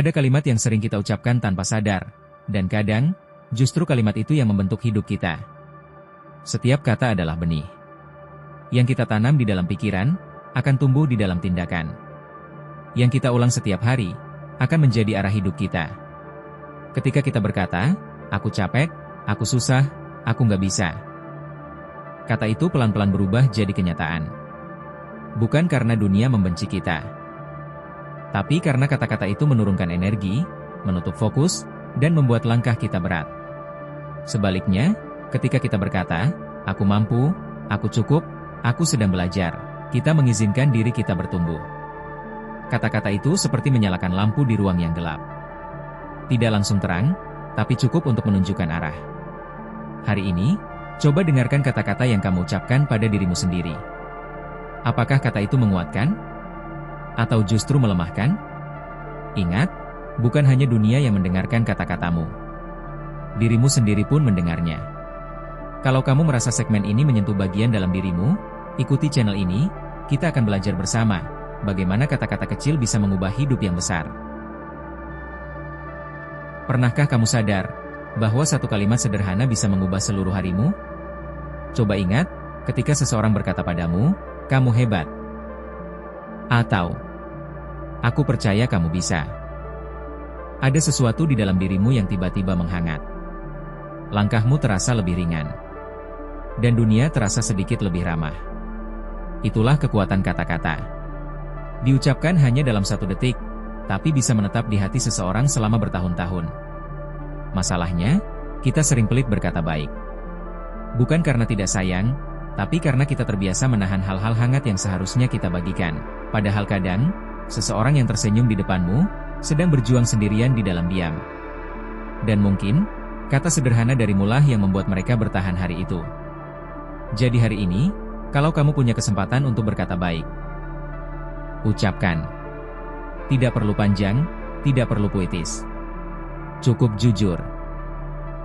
Ada kalimat yang sering kita ucapkan tanpa sadar, dan kadang, justru kalimat itu yang membentuk hidup kita. Setiap kata adalah benih. Yang kita tanam di dalam pikiran, akan tumbuh di dalam tindakan. Yang kita ulang setiap hari, akan menjadi arah hidup kita. Ketika kita berkata, aku capek, aku susah, aku nggak bisa. Kata itu pelan-pelan berubah jadi kenyataan. Bukan karena dunia membenci kita, tapi karena kata-kata itu menurunkan energi, menutup fokus, dan membuat langkah kita berat. Sebaliknya, ketika kita berkata, aku mampu, aku cukup, aku sedang belajar, kita mengizinkan diri kita bertumbuh. Kata-kata itu seperti menyalakan lampu di ruang yang gelap. Tidak langsung terang, tapi cukup untuk menunjukkan arah. Hari ini, coba dengarkan kata-kata yang kamu ucapkan pada dirimu sendiri. Apakah kata itu menguatkan? Atau justru melemahkan? Ingat, bukan hanya dunia yang mendengarkan kata-katamu. Dirimu sendiri pun mendengarnya. Kalau kamu merasa segmen ini menyentuh bagian dalam dirimu, ikuti channel ini, kita akan belajar bersama, bagaimana kata-kata kecil bisa mengubah hidup yang besar. Pernahkah kamu sadar, bahwa satu kalimat sederhana bisa mengubah seluruh harimu? Coba ingat, ketika seseorang berkata padamu, kamu hebat. Atau, aku percaya kamu bisa. Ada sesuatu di dalam dirimu yang tiba-tiba menghangat. Langkahmu terasa lebih ringan. Dan dunia terasa sedikit lebih ramah. Itulah kekuatan kata-kata. Diucapkan hanya dalam 1 detik, tapi bisa menetap di hati seseorang selama bertahun-tahun. Masalahnya, kita sering pelit berkata baik. Bukan karena tidak sayang, tapi karena kita terbiasa menahan hal-hal hangat yang seharusnya kita bagikan. Padahal kadang, seseorang yang tersenyum di depanmu, sedang berjuang sendirian di dalam diam. Dan mungkin, kata sederhana darimulah yang membuat mereka bertahan hari itu. Jadi hari ini, kalau kamu punya kesempatan untuk berkata baik, ucapkan. Tidak perlu panjang, tidak perlu puitis. Cukup jujur.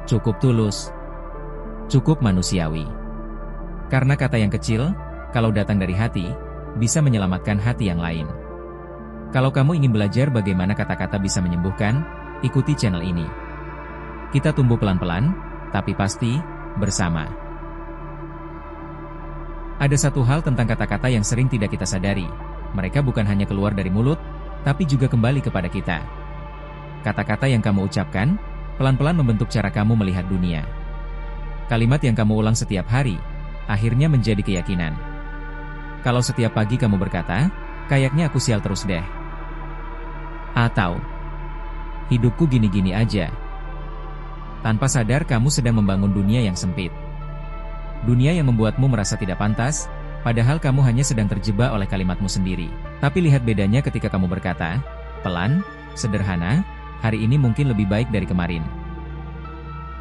Cukup tulus. Cukup manusiawi. Karena kata yang kecil, kalau datang dari hati, bisa menyelamatkan hati yang lain. Kalau kamu ingin belajar bagaimana kata-kata bisa menyembuhkan, ikuti channel ini. Kita tumbuh pelan-pelan, tapi pasti, bersama. Ada satu hal tentang kata-kata yang sering tidak kita sadari. Mereka bukan hanya keluar dari mulut, tapi juga kembali kepada kita. Kata-kata yang kamu ucapkan, pelan-pelan membentuk cara kamu melihat dunia. Kalimat yang kamu ulang setiap hari, akhirnya menjadi keyakinan. Kalau setiap pagi kamu berkata, kayaknya aku sial terus deh. Atau, hidupku gini-gini aja. Tanpa sadar kamu sedang membangun dunia yang sempit. Dunia yang membuatmu merasa tidak pantas, padahal kamu hanya sedang terjebak oleh kalimatmu sendiri. Tapi lihat bedanya ketika kamu berkata, pelan, sederhana, hari ini mungkin lebih baik dari kemarin.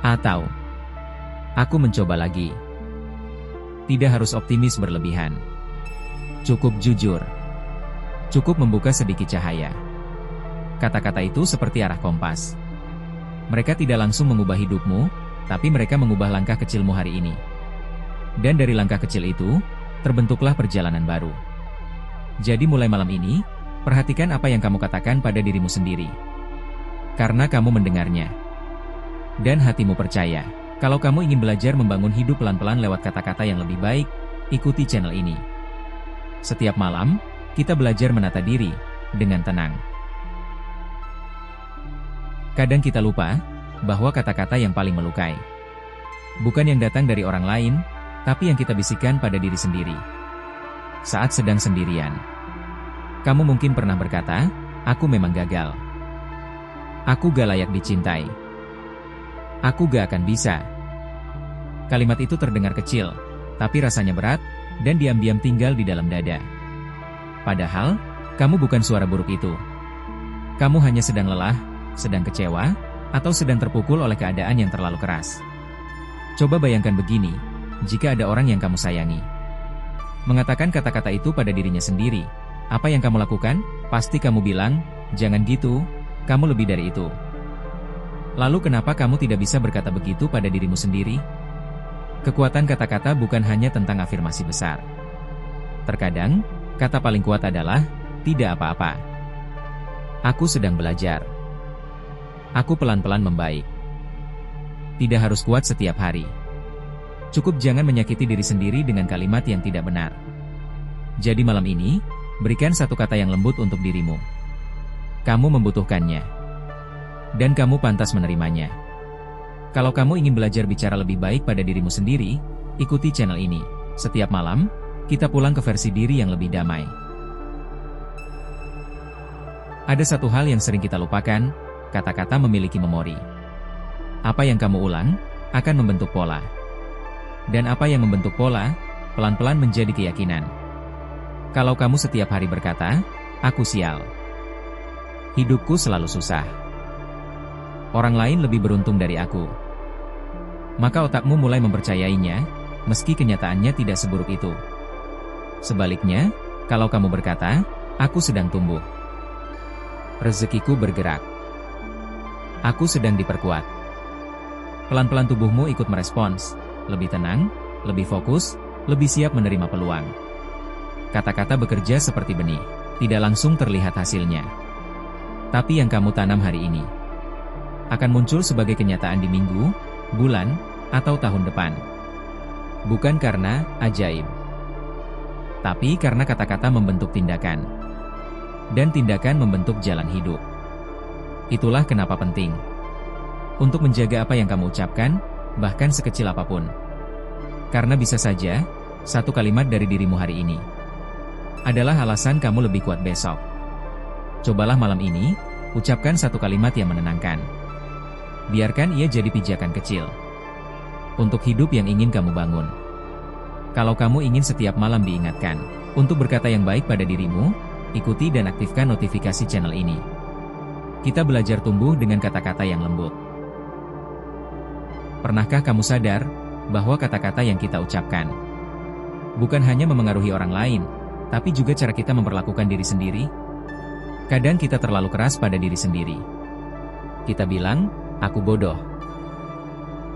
Atau, aku mencoba lagi. Tidak harus optimis berlebihan. Cukup jujur. Cukup membuka sedikit cahaya. Kata-kata itu seperti arah kompas. Mereka tidak langsung mengubah hidupmu, tapi mereka mengubah langkah kecilmu hari ini. Dan dari langkah kecil itu, terbentuklah perjalanan baru. Jadi mulai malam ini, perhatikan apa yang kamu katakan pada dirimu sendiri. Karena kamu mendengarnya. Dan hatimu percaya. Kalau kamu ingin belajar membangun hidup pelan-pelan lewat kata-kata yang lebih baik, ikuti channel ini. Setiap malam, kita belajar menata diri, dengan tenang. Kadang kita lupa, bahwa kata-kata yang paling melukai. Bukan yang datang dari orang lain, tapi yang kita bisikkan pada diri sendiri. Saat sedang sendirian. Kamu mungkin pernah berkata, aku memang gagal. Aku gak layak dicintai. Aku gak akan bisa. Kalimat itu terdengar kecil, tapi rasanya berat, dan diam-diam tinggal di dalam dada. Padahal, kamu bukan suara buruk itu. Kamu hanya sedang lelah, sedang kecewa, atau sedang terpukul oleh keadaan yang terlalu keras. Coba bayangkan begini, jika ada orang yang kamu sayangi. Mengatakan kata-kata itu pada dirinya sendiri, apa yang kamu lakukan? Pasti kamu bilang, jangan gitu, kamu lebih dari itu. Lalu kenapa kamu tidak bisa berkata begitu pada dirimu sendiri? Kekuatan kata-kata bukan hanya tentang afirmasi besar. Terkadang, kata paling kuat adalah, tidak apa-apa. Aku sedang belajar. Aku pelan-pelan membaik. Tidak harus kuat setiap hari. Cukup jangan menyakiti diri sendiri dengan kalimat yang tidak benar. Jadi malam ini, berikan satu kata yang lembut untuk dirimu. Kamu membutuhkannya. Dan kamu pantas menerimanya. Kalau kamu ingin belajar bicara lebih baik pada dirimu sendiri, ikuti channel ini. Setiap malam, kita pulang ke versi diri yang lebih damai. Ada satu hal yang sering kita lupakan, kata-kata memiliki memori. Apa yang kamu ulang, akan membentuk pola. Dan apa yang membentuk pola, pelan-pelan menjadi keyakinan. Kalau kamu setiap hari berkata, aku sial. Hidupku selalu susah. Orang lain lebih beruntung dari aku. Maka otakmu mulai mempercayainya, meski kenyataannya tidak seburuk itu. Sebaliknya, kalau kamu berkata, aku sedang tumbuh. Rezekiku bergerak. Aku sedang diperkuat. Pelan-pelan tubuhmu ikut merespons. Lebih tenang, lebih fokus, lebih siap menerima peluang. Kata-kata bekerja seperti benih, tidak langsung terlihat hasilnya. Tapi yang kamu tanam hari ini, akan muncul sebagai kenyataan di minggu, bulan, atau tahun depan. Bukan karena ajaib, tapi karena kata-kata membentuk tindakan. Dan tindakan membentuk jalan hidup. Itulah kenapa penting untuk menjaga apa yang kamu ucapkan, bahkan sekecil apapun. Karena bisa saja, satu kalimat dari dirimu hari ini adalah alasan kamu lebih kuat besok. Cobalah malam ini, ucapkan satu kalimat yang menenangkan. Biarkan ia jadi pijakan kecil untuk hidup yang ingin kamu bangun. Kalau kamu ingin setiap malam diingatkan untuk berkata yang baik pada dirimu, ikuti dan aktifkan notifikasi channel ini. Kita belajar tumbuh dengan kata-kata yang lembut. Pernahkah kamu sadar bahwa kata-kata yang kita ucapkan bukan hanya memengaruhi orang lain, tapi juga cara kita memperlakukan diri sendiri? Kadang kita terlalu keras pada diri sendiri. Kita bilang, aku bodoh.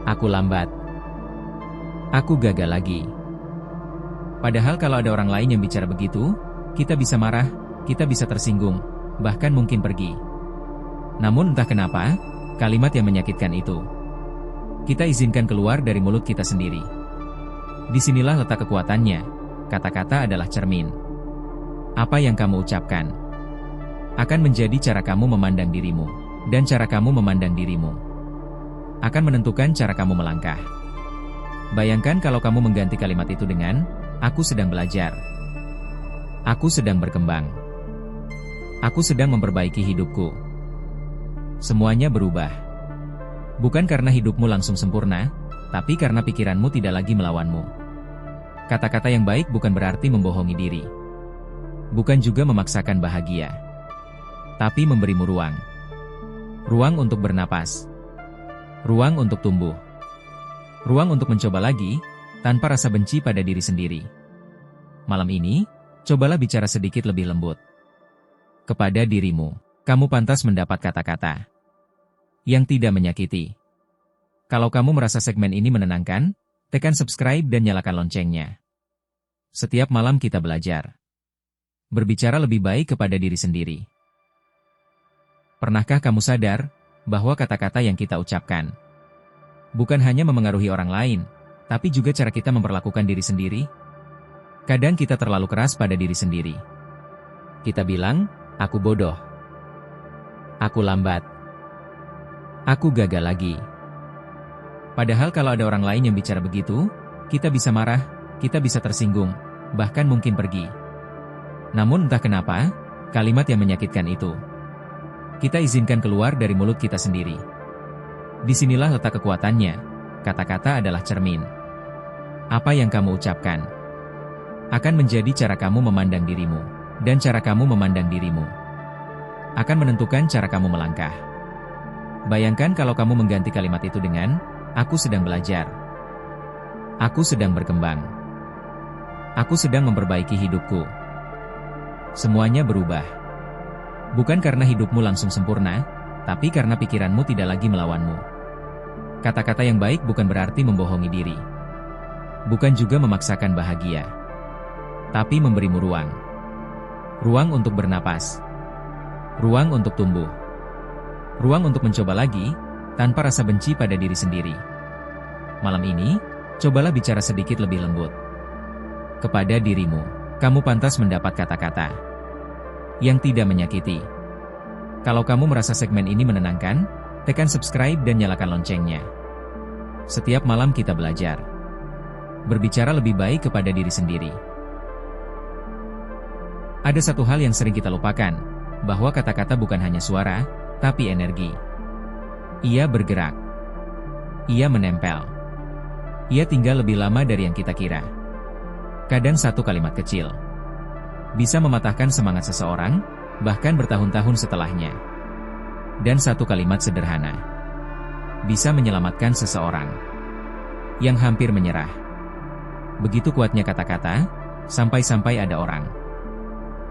Aku lambat. Aku gagal lagi. Padahal kalau ada orang lain yang bicara begitu, kita bisa marah, kita bisa tersinggung, bahkan mungkin pergi. Namun entah kenapa, kalimat yang menyakitkan itu kita izinkan keluar dari mulut kita sendiri. Disinilah letak kekuatannya. Kata-kata adalah cermin. Apa yang kamu ucapkan akan menjadi cara kamu memandang dirimu. Dan cara kamu memandang dirimu akan menentukan cara kamu melangkah. Bayangkan kalau kamu mengganti kalimat itu dengan, aku sedang belajar. Aku sedang berkembang. Aku sedang memperbaiki hidupku. Semuanya berubah. Bukan karena hidupmu langsung sempurna, tapi karena pikiranmu tidak lagi melawanmu. Kata-kata yang baik bukan berarti membohongi diri. Bukan juga memaksakan bahagia. Tapi memberimu ruang. Ruang untuk bernapas. Ruang untuk tumbuh. Ruang untuk mencoba lagi, tanpa rasa benci pada diri sendiri. Malam ini, cobalah bicara sedikit lebih lembut. Kepada dirimu, kamu pantas mendapat kata-kata yang tidak menyakiti. Kalau kamu merasa segmen ini menenangkan, tekan subscribe dan nyalakan loncengnya. Setiap malam kita belajar berbicara lebih baik kepada diri sendiri. Pernahkah kamu sadar bahwa kata-kata yang kita ucapkan bukan hanya memengaruhi orang lain, tapi juga cara kita memperlakukan diri sendiri? Kadang kita terlalu keras pada diri sendiri. Kita bilang, aku bodoh. Aku lambat. Aku gagal lagi. Padahal kalau ada orang lain yang bicara begitu, kita bisa marah, kita bisa tersinggung, bahkan mungkin pergi. Namun entah kenapa, kalimat yang menyakitkan itu kita izinkan keluar dari mulut kita sendiri. Disinilah letak kekuatannya. Kata-kata adalah cermin. Apa yang kamu ucapkan akan menjadi cara kamu memandang dirimu. Dan cara kamu memandang dirimu akan menentukan cara kamu melangkah. Bayangkan kalau kamu mengganti kalimat itu dengan, aku sedang belajar. Aku sedang berkembang. Aku sedang memperbaiki hidupku. Semuanya berubah. Bukan karena hidupmu langsung sempurna, tapi karena pikiranmu tidak lagi melawanmu. Kata-kata yang baik bukan berarti membohongi diri. Bukan juga memaksakan bahagia. Tapi memberimu ruang. Ruang untuk bernapas. Ruang untuk tumbuh. Ruang untuk mencoba lagi, tanpa rasa benci pada diri sendiri. Malam ini, cobalah bicara sedikit lebih lembut. Kepada dirimu, kamu pantas mendapat kata-kata yang tidak menyakiti. Kalau kamu merasa segmen ini menenangkan, tekan subscribe dan nyalakan loncengnya. Setiap malam kita belajar berbicara lebih baik kepada diri sendiri. Ada satu hal yang sering kita lupakan, bahwa kata-kata bukan hanya suara, tapi energi. Ia bergerak. Ia menempel. Ia tinggal lebih lama dari yang kita kira. Kadang satu kalimat kecil bisa mematahkan semangat seseorang, bahkan bertahun-tahun setelahnya. Dan satu kalimat sederhana bisa menyelamatkan seseorang yang hampir menyerah. Begitu kuatnya kata-kata, sampai-sampai ada orang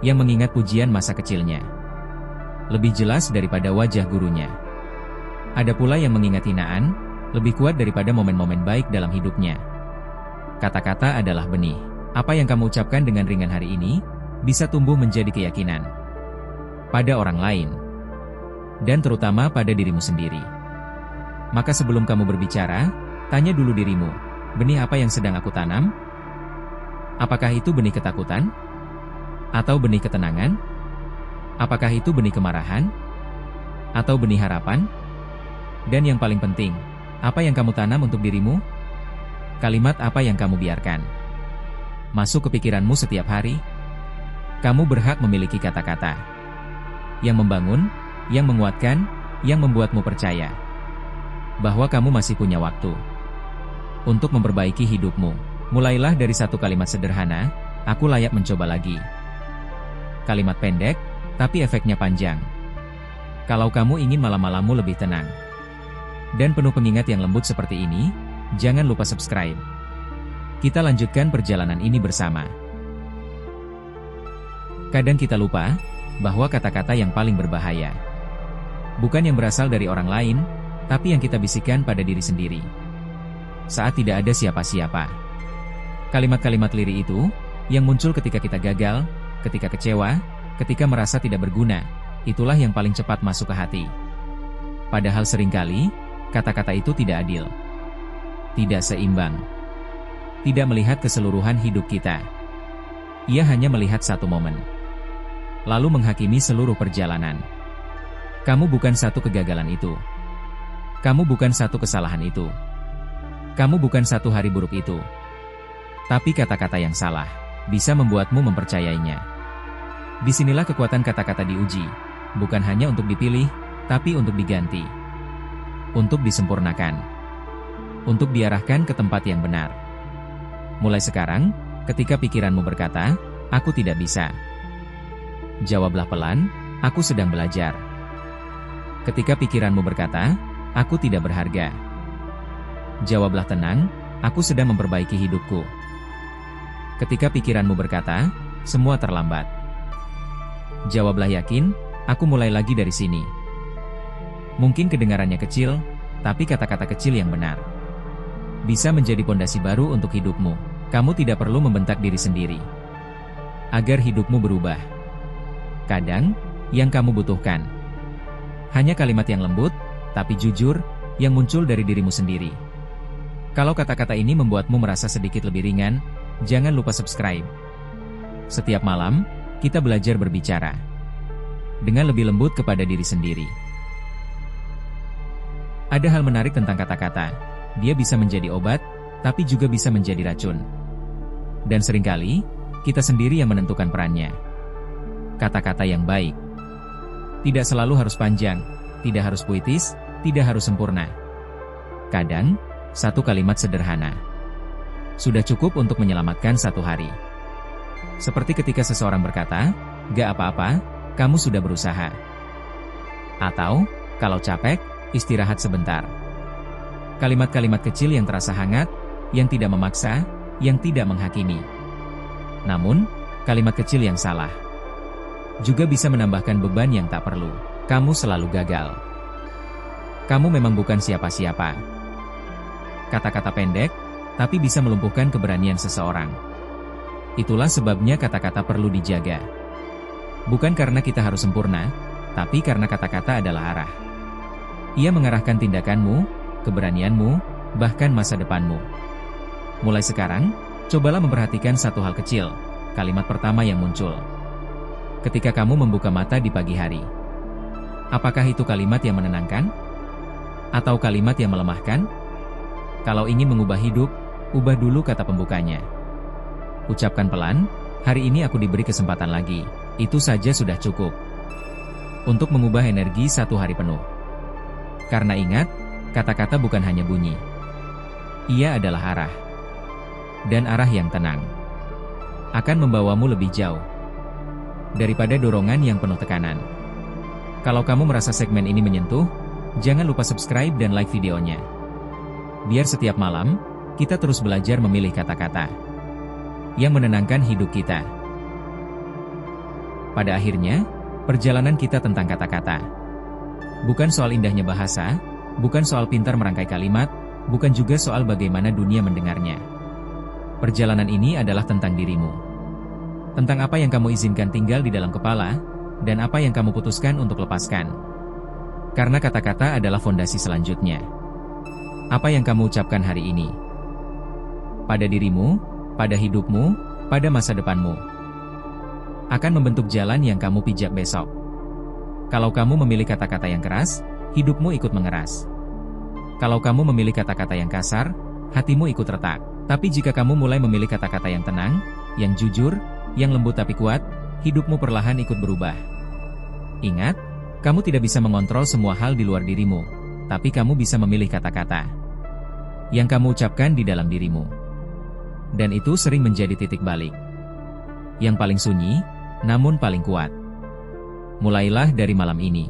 yang mengingat pujian masa kecilnya lebih jelas daripada wajah gurunya. Ada pula yang mengingat hinaan, lebih kuat daripada momen-momen baik dalam hidupnya. Kata-kata adalah benih. Apa yang kamu ucapkan dengan ringan hari ini, bisa tumbuh menjadi keyakinan pada orang lain, dan terutama pada dirimu sendiri. Maka sebelum kamu berbicara, tanya dulu dirimu, benih apa yang sedang aku tanam? Apakah itu benih ketakutan? Atau benih ketenangan? Apakah itu benih kemarahan? Atau benih harapan? Dan yang paling penting, apa yang kamu tanam untuk dirimu? Kalimat apa yang kamu biarkan masuk ke pikiranmu setiap hari? Kamu berhak memiliki kata-kata yang membangun, yang menguatkan, yang membuatmu percaya bahwa kamu masih punya waktu untuk memperbaiki hidupmu. Mulailah dari satu kalimat sederhana, aku layak mencoba lagi. Kalimat pendek, tapi efeknya panjang. Kalau kamu ingin malam-malammu lebih tenang dan penuh pengingat yang lembut seperti ini, jangan lupa subscribe. Kita lanjutkan perjalanan ini bersama. Kadang kita lupa bahwa kata-kata yang paling berbahaya bukan yang berasal dari orang lain, tapi yang kita bisikkan pada diri sendiri saat tidak ada siapa-siapa. Kalimat-kalimat lirik itu yang muncul ketika kita gagal, ketika kecewa, ketika merasa tidak berguna, itulah yang paling cepat masuk ke hati. Padahal seringkali, kata-kata itu tidak adil, tidak seimbang, tidak melihat keseluruhan hidup kita. Ia hanya melihat satu momen, lalu menghakimi seluruh perjalanan. Kamu bukan satu kegagalan itu. Kamu bukan satu kesalahan itu. Kamu bukan satu hari buruk itu. Tapi kata-kata yang salah bisa membuatmu mempercayainya. Disinilah kekuatan kata-kata diuji, bukan hanya untuk dipilih, tapi untuk diganti, untuk disempurnakan, untuk diarahkan ke tempat yang benar. Mulai sekarang, ketika pikiranmu berkata, aku tidak bisa, jawablah pelan, aku sedang belajar. Ketika pikiranmu berkata, aku tidak berharga, jawablah tenang, aku sedang memperbaiki hidupku. Ketika pikiranmu berkata, semua terlambat, jawablah yakin, aku mulai lagi dari sini. Mungkin kedengarannya kecil, tapi kata-kata kecil yang benar bisa menjadi pondasi baru untuk hidupmu. Kamu tidak perlu membentak diri sendiri agar hidupmu berubah. Kadang, yang kamu butuhkan hanya kalimat yang lembut, tapi jujur, yang muncul dari dirimu sendiri. Kalau kata-kata ini membuatmu merasa sedikit lebih ringan, jangan lupa subscribe. Setiap malam, kita belajar berbicara dengan lebih lembut kepada diri sendiri. Ada hal menarik tentang kata-kata. Dia bisa menjadi obat, tapi juga bisa menjadi racun. Dan seringkali, kita sendiri yang menentukan perannya. Kata-kata yang baik tidak selalu harus panjang, tidak harus puitis, tidak harus sempurna. Kadang, satu kalimat sederhana sudah cukup untuk menyelamatkan satu hari. Seperti ketika seseorang berkata, gak apa-apa, kamu sudah berusaha. Atau, kalau capek, istirahat sebentar. Kalimat-kalimat kecil yang terasa hangat, yang tidak memaksa, yang tidak menghakimi. Namun, kalimat kecil yang salah juga bisa menambahkan beban yang tak perlu. Kamu selalu gagal. Kamu memang bukan siapa-siapa. Kata-kata pendek, tapi bisa melumpuhkan keberanian seseorang. Itulah sebabnya kata-kata perlu dijaga. Bukan karena kita harus sempurna, tapi karena kata-kata adalah arah Ia mengarahkan tindakanmu, keberanianmu, bahkan masa depanmu. Mulai sekarang, cobalah memperhatikan satu hal kecil, kalimat pertama yang muncul. Ketika kamu membuka mata di pagi hari. Apakah itu kalimat yang menenangkan? Atau kalimat yang melemahkan? Kalau ingin mengubah hidup, ubah dulu kata pembukanya. Ucapkan pelan, hari ini aku diberi kesempatan lagi. Itu saja sudah cukup untuk mengubah energi satu hari penuh. Karena ingat, kata-kata bukan hanya bunyi. Ia adalah arah. Dan arah yang tenang akan membawamu lebih jauh daripada dorongan yang penuh tekanan. Kalau kamu merasa segmen ini menyentuh, jangan lupa subscribe dan like videonya. Biar setiap malam, kita terus belajar memilih kata-kata yang menenangkan hidup kita. Pada akhirnya, perjalanan kita tentang kata-kata. Bukan soal indahnya bahasa, bukan soal pintar merangkai kalimat, bukan juga soal bagaimana dunia mendengarnya. Perjalanan ini adalah tentang dirimu. Tentang apa yang kamu izinkan tinggal di dalam kepala, dan apa yang kamu putuskan untuk lepaskan. Karena kata-kata adalah fondasi selanjutnya. Apa yang kamu ucapkan hari ini? Pada dirimu, pada hidupmu, pada masa depanmu. Akan membentuk jalan yang kamu pijak besok. Kalau kamu memilih kata-kata yang keras, hidupmu ikut mengeras. Kalau kamu memilih kata-kata yang kasar, hatimu ikut retak. Tapi jika kamu mulai memilih kata-kata yang tenang, yang jujur, yang lembut tapi kuat, hidupmu perlahan ikut berubah. Ingat, kamu tidak bisa mengontrol semua hal di luar dirimu, tapi kamu bisa memilih kata-kata yang kamu ucapkan di dalam dirimu. Dan itu sering menjadi titik balik. Yang paling sunyi, namun paling kuat. Mulailah dari malam ini.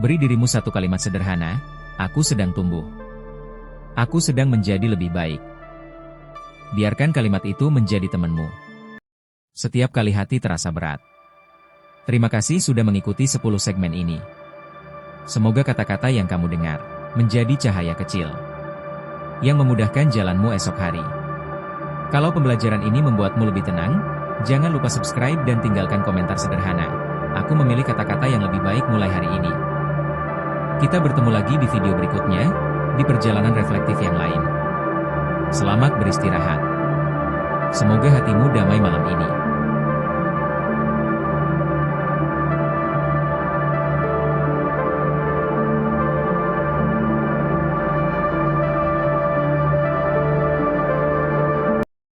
Beri dirimu satu kalimat sederhana, aku sedang tumbuh. Aku sedang menjadi lebih baik. Biarkan kalimat itu menjadi temanmu. Setiap kali hati terasa berat. Terima kasih sudah mengikuti 10 segmen ini. Semoga kata-kata yang kamu dengar menjadi cahaya kecil yang memudahkan jalanmu esok hari. Kalau pembelajaran ini membuatmu lebih tenang, jangan lupa subscribe dan tinggalkan komentar sederhana. Aku memilih kata-kata yang lebih baik mulai hari ini. Kita bertemu lagi di video berikutnya, di perjalanan reflektif yang lain. Selamat beristirahat. Semoga hatimu damai malam ini.